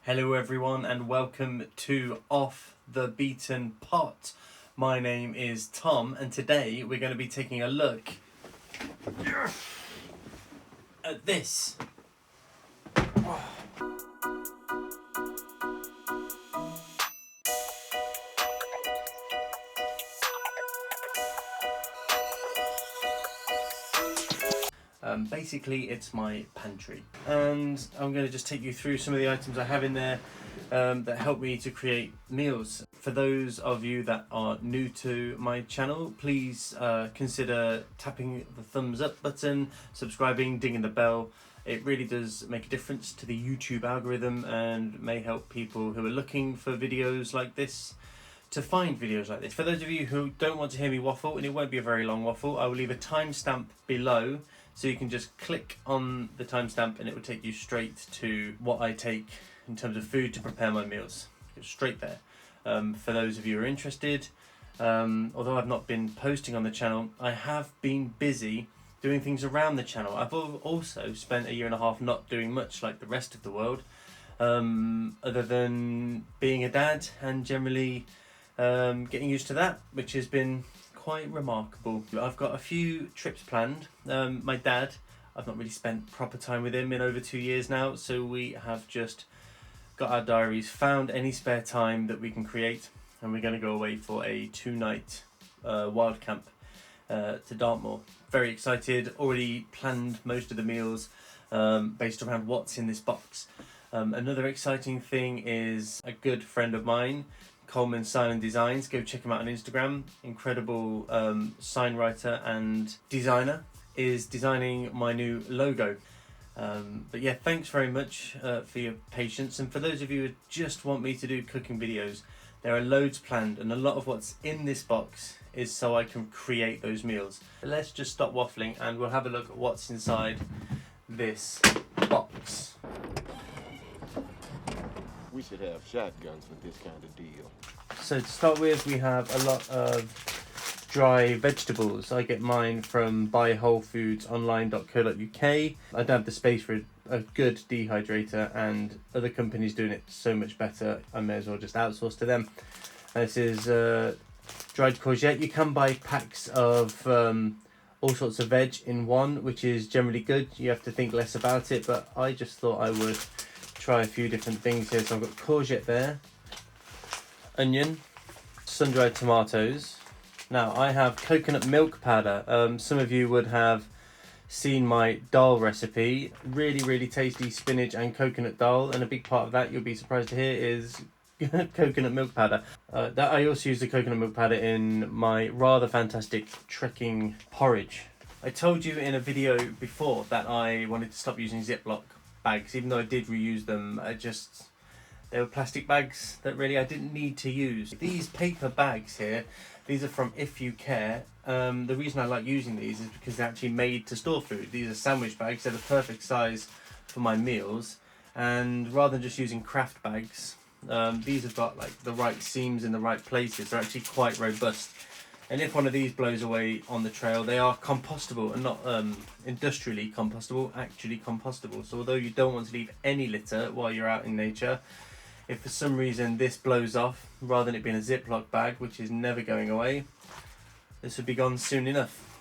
Hello everyone and welcome to Off The Beaten Pot. My name is Tom and today we're going to be taking a look at this. Basically it's my pantry and I'm going to just take you through some of the items I have in there that help me to create meals. For those of you that are new to my channel, please consider tapping the thumbs up button, subscribing, dinging the bell. It really does make a difference to the YouTube algorithm and may help people who are looking for videos like this to find videos like this. For those of you who don't want to hear me waffle, and it won't be a very long waffle, I will leave a timestamp below so you can just click on the timestamp and it will take you straight to what I take in terms of food to prepare my meals. Straight there. For those of you who are interested, although I've not been posting on the channel, I have been busy doing things around the channel. I've also spent a year and a half not doing much like the rest of the world, other than being a dad and generally getting used to that, which has been quite remarkable. I've got a few trips planned. My dad, I've not really spent proper time with him in over 2 years now, so we have just got our diaries, found any spare time that we can create, and we're going to go away for a 2-night wild camp to Dartmoor. Very excited, already planned most of the meals based around what's in this box. Another exciting thing is a good friend of mine, Coleman Sign & Designs. Go check him out on Instagram. Incredible sign writer and designer, is designing my new logo. But yeah, thanks very much for your patience. And for those of you who just want me to do cooking videos, there are loads planned, and a lot of what's in this box is so I can create those meals. But let's just stop waffling and we'll have a look at what's inside this box. We should have shotguns for this kind of deal. So to start with, we have a lot of dry vegetables. I get mine from buywholefoodsonline.co.uk. I don't have the space for a good dehydrator, and other companies doing it so much better, I may as well just outsource to them. This is dried courgette. You can buy packs of all sorts of veg in one, which is generally good. You have to think less about it, but I just thought I would try a few different things here. So I've got courgette there, onion, sun-dried tomatoes. Now I have coconut milk powder. Some of you would have seen my dal recipe. Really tasty spinach and coconut dal, and a big part of that, you'll be surprised to hear, is coconut milk powder. That I also use the coconut milk powder in my rather fantastic trekking porridge. I told you in a video before that I wanted to stop using Ziploc bags, even though I did reuse them. They were plastic bags that really I didn't need to use. These paper bags here, these are from If You Care. The reason I like using these is because they're actually made to store food. These are sandwich bags. They're the perfect size for my meals, and rather than just using craft bags, these have got like the right seams in the right places. They're actually quite robust. And if one of these blows away on the trail, they are compostable, and not industrially compostable, actually compostable. So although you don't want to leave any litter while you're out in nature, if for some reason this blows off, rather than it being a Ziploc bag, which is never going away, this would be gone soon enough.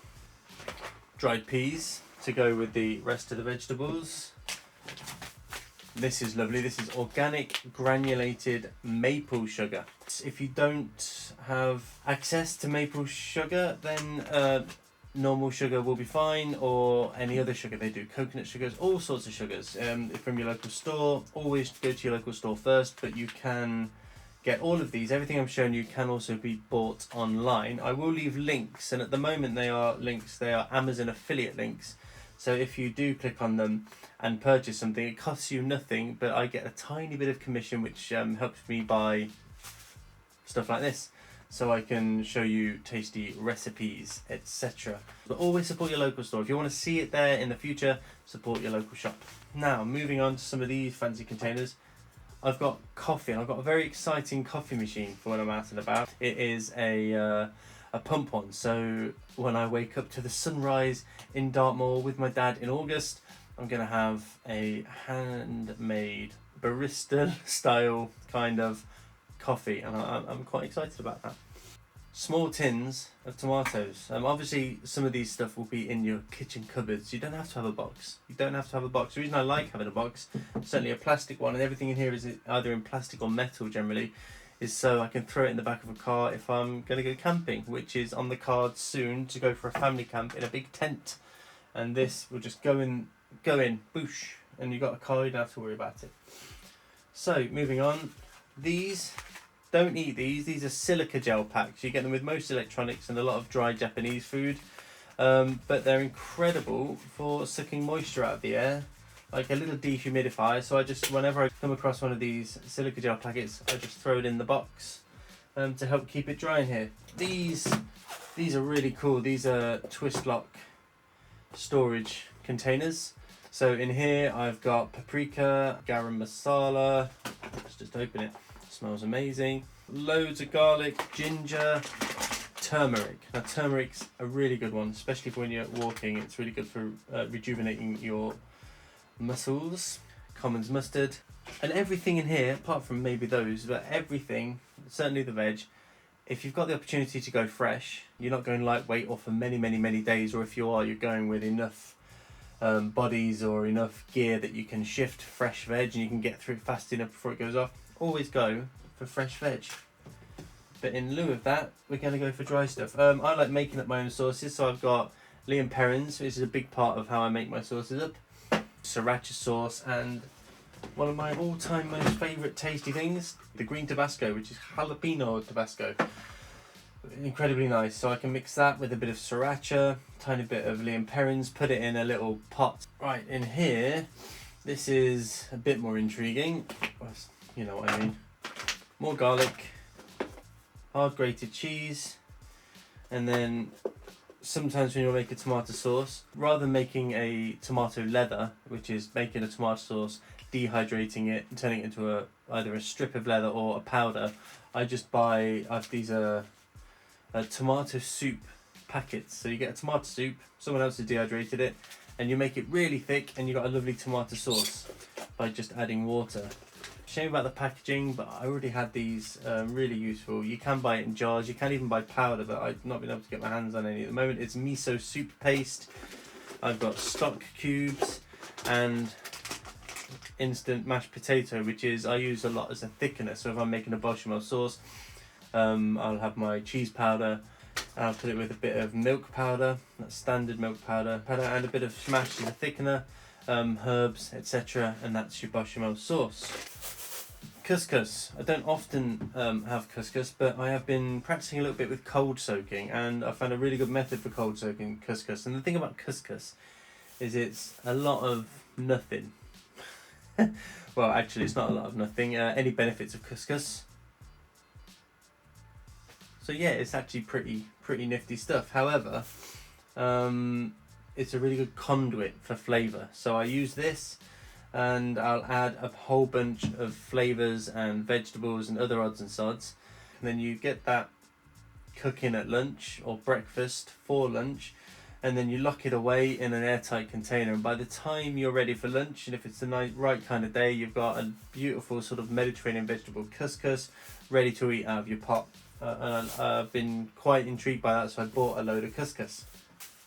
Dried peas to go with the rest of the vegetables. This is lovely. This is organic granulated maple sugar. If you don't have access to maple sugar, then normal sugar will be fine, or any other sugar. They do coconut sugars, all sorts of sugars from your local store. Always go to your local store first, but you can get all of these. Everything I'm showing you can also be bought online. I will leave links, and at the moment they are links. They are Amazon affiliate links. So if you do click on them and purchase something, it costs you nothing, but I get a tiny bit of commission, which helps me buy stuff like this, so I can show you tasty recipes, etc. But always support your local store. If you want to see it there in the future, support your local shop. Now, moving on to some of these fancy containers. I've got coffee, and I've got a very exciting coffee machine for when I'm out and about. It is a pump one, so when I wake up to the sunrise in Dartmoor with my dad in August, I'm going to have a handmade barista style kind of coffee, and I'm quite excited about that. Small tins of tomatoes. Obviously some of these stuff will be in your kitchen cupboards. You don't have to have a box. The reason I like having a box, certainly a plastic one, and everything in here is either in plastic or metal generally, is so I can throw it in the back of a car if I'm going to go camping, which is on the cards soon, to go for a family camp in a big tent. And this will just go in, boosh, and you've got a car, you don't have to worry about it. So, moving on. These, don't eat these are silica gel packs. You get them with most electronics and a lot of dry Japanese food. But they're incredible for sucking moisture out of the air, like a little dehumidifier. So I just, whenever I come across one of these silica gel packets, I just throw it in the box to help keep it dry in here. These are really cool. These are twist lock storage containers. So in here I've got paprika, garam masala. Let's just open it. Smells amazing. Loads of garlic, ginger, turmeric. Now turmeric's a really good one, especially for when you're walking. It's really good for rejuvenating your muscles. Commons mustard, and everything in here, apart from maybe those, but everything, certainly the veg, if you've got the opportunity to go fresh, you're not going lightweight or for many days, or if you are, you're going with enough bodies or enough gear that you can shift fresh veg and you can get through it fast enough before it goes off. Always go for fresh veg. But in lieu of that, we're going to go for dry stuff. I like making up my own sauces, so I've got Liam Perrins, which is a big part of how I make my sauces up. Sriracha sauce, and one of my all-time most favourite tasty things, the green Tabasco, which is jalapeno Tabasco. Incredibly nice. So I can mix that with a bit of sriracha, tiny bit of Liam Perrins, put it in a little pot. Right, in here, this is a bit more intriguing. You know what I mean. More garlic, hard grated cheese, and then sometimes when you make a tomato sauce, rather than making a tomato leather, which is making a tomato sauce, dehydrating it and turning it into either a strip of leather or a powder, I just buy these tomato soup packets. So you get a tomato soup, someone else has dehydrated it, and you make it really thick, and you got a lovely tomato sauce by just adding water. Shame about the packaging, but I already had these. Really useful. You can buy it in jars, you can even buy powder, but I've not been able to get my hands on any at the moment. It's miso soup paste. I've got stock cubes and instant mashed potato, which is, I use a lot as a thickener. So if I'm making a bechamel sauce, I'll have my cheese powder, I'll put it with a bit of milk powder, that's standard milk powder, and a bit of smash as a thickener, herbs, etc., and that's your bechamel sauce. Couscous. I don't often have couscous, but I have been practicing a little bit with cold soaking, and I found a really good method for cold soaking couscous. And the thing about couscous is it's a lot of nothing. Well, actually, it's not a lot of nothing. Any benefits of couscous? So yeah, it's actually pretty nifty stuff. However, it's a really good conduit for flavour. So I use this, and I'll add a whole bunch of flavours and vegetables and other odds and sods. And then you get that cooking at lunch or breakfast for lunch, and then you lock it away in an airtight container. And by the time you're ready for lunch, and if it's the right kind of day, you've got a beautiful sort of Mediterranean vegetable couscous ready to eat out of your pot. And I've been quite intrigued by that, so I bought a load of couscous.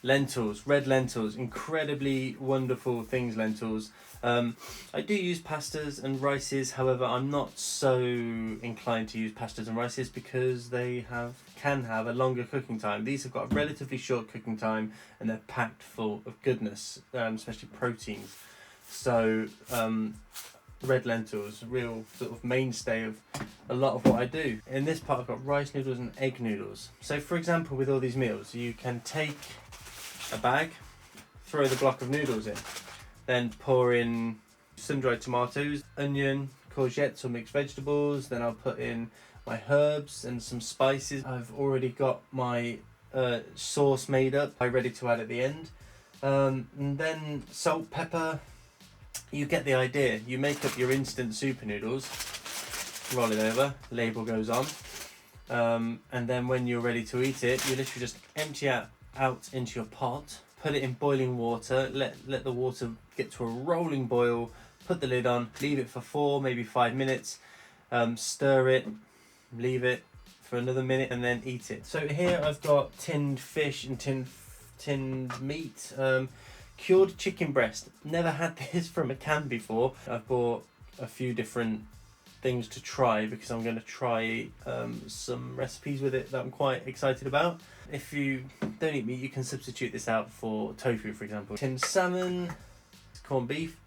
Lentils, red lentils, incredibly wonderful things, lentils. I do use pastas and rices, however I'm not so inclined to use pastas and rices because they can have a longer cooking time. These have got a relatively short cooking time, and they're packed full of goodness, especially proteins. So red lentils, real sort of mainstay of a lot of what I do. In this part I've got rice noodles and egg noodles. So for example, with all these meals, you can take a bag, throw the block of noodles in, then pour in sun-dried tomatoes, onion, courgettes or mixed vegetables. Then I'll put in my herbs and some spices. I've already got my sauce made up, ready to add at the end. And then salt, pepper. You get the idea. You make up your instant super noodles, roll it over, label goes on, and then when you're ready to eat it, you literally just empty out into your pot, put it in boiling water, let the water get to a rolling boil, put the lid on, leave it for 4, maybe 5 minutes, stir it, leave it for another minute, and then eat it. So here I've got tinned fish and tinned meat, cured chicken breast. Never had this from a can before. I've bought a few different things to try because I'm going to try some recipes with it that I'm quite excited about. If you don't eat meat, you can substitute this out for tofu, for example. Tinned salmon, corned beef,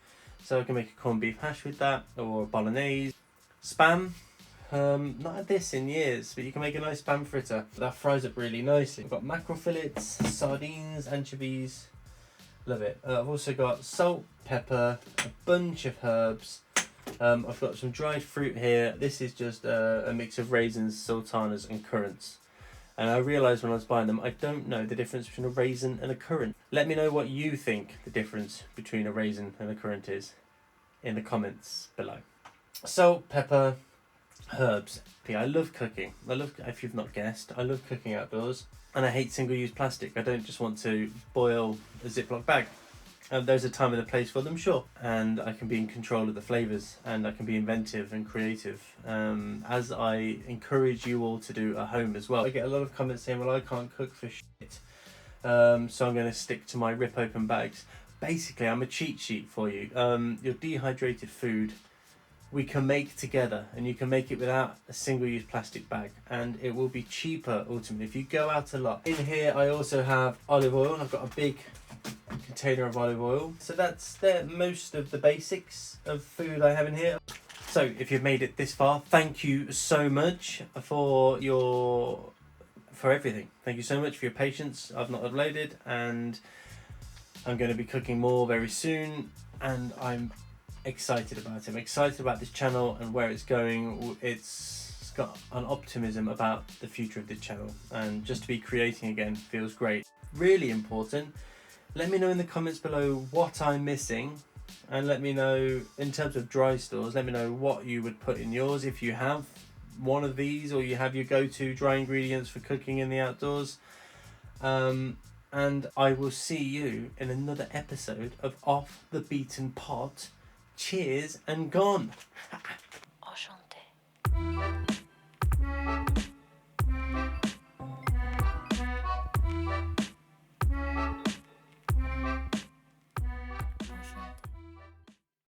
so I can make a corned beef hash with that, or bolognese. Spam, not had this in years, but you can make a nice spam fritter. That fries up really nicely. I've got mackerel fillets, sardines, anchovies, love it. I've also got salt, pepper, a bunch of herbs. I've got some dried fruit here. This is just a mix of raisins, sultanas and currants. And I realised when I was buying them, I don't know the difference between a raisin and a currant. Let me know what you think the difference between a raisin and a currant is in the comments below. Salt, pepper, herbs. I love cooking. If you've not guessed, I love cooking outdoors. And I hate single-use plastic. I don't just want to boil a Ziploc bag. There's a time and a place for them, sure, and I can be in control of the flavours, and I can be inventive and creative, as I encourage you all to do at home as well. I get a lot of comments saying, well, I can't cook for shit, so I'm going to stick to my rip open bags. Basically, I'm a cheat sheet for you. Your dehydrated food we can make together, and you can make it without a single-use plastic bag, and it will be cheaper ultimately if you go out a lot. In here I also have olive oil. I've got a big container of olive oil, so that's most of the basics of food I have in here. So if you've made it this far, thank you so much for everything. Thank you so much for your patience. I've not uploaded, and I'm going to be cooking more very soon, and I'm excited about it. I'm excited about this channel and where it's going. It's got an optimism about the future of this channel, and just to be creating again feels great. Really important. Let me know in the comments below what I'm missing, and let me know in terms of dry stores, let me know what you would put in yours if you have one of these, or you have your go-to dry ingredients for cooking in the outdoors. And I will see you in another episode of Off the Beaten Pot. Cheers and gone. Enchanté.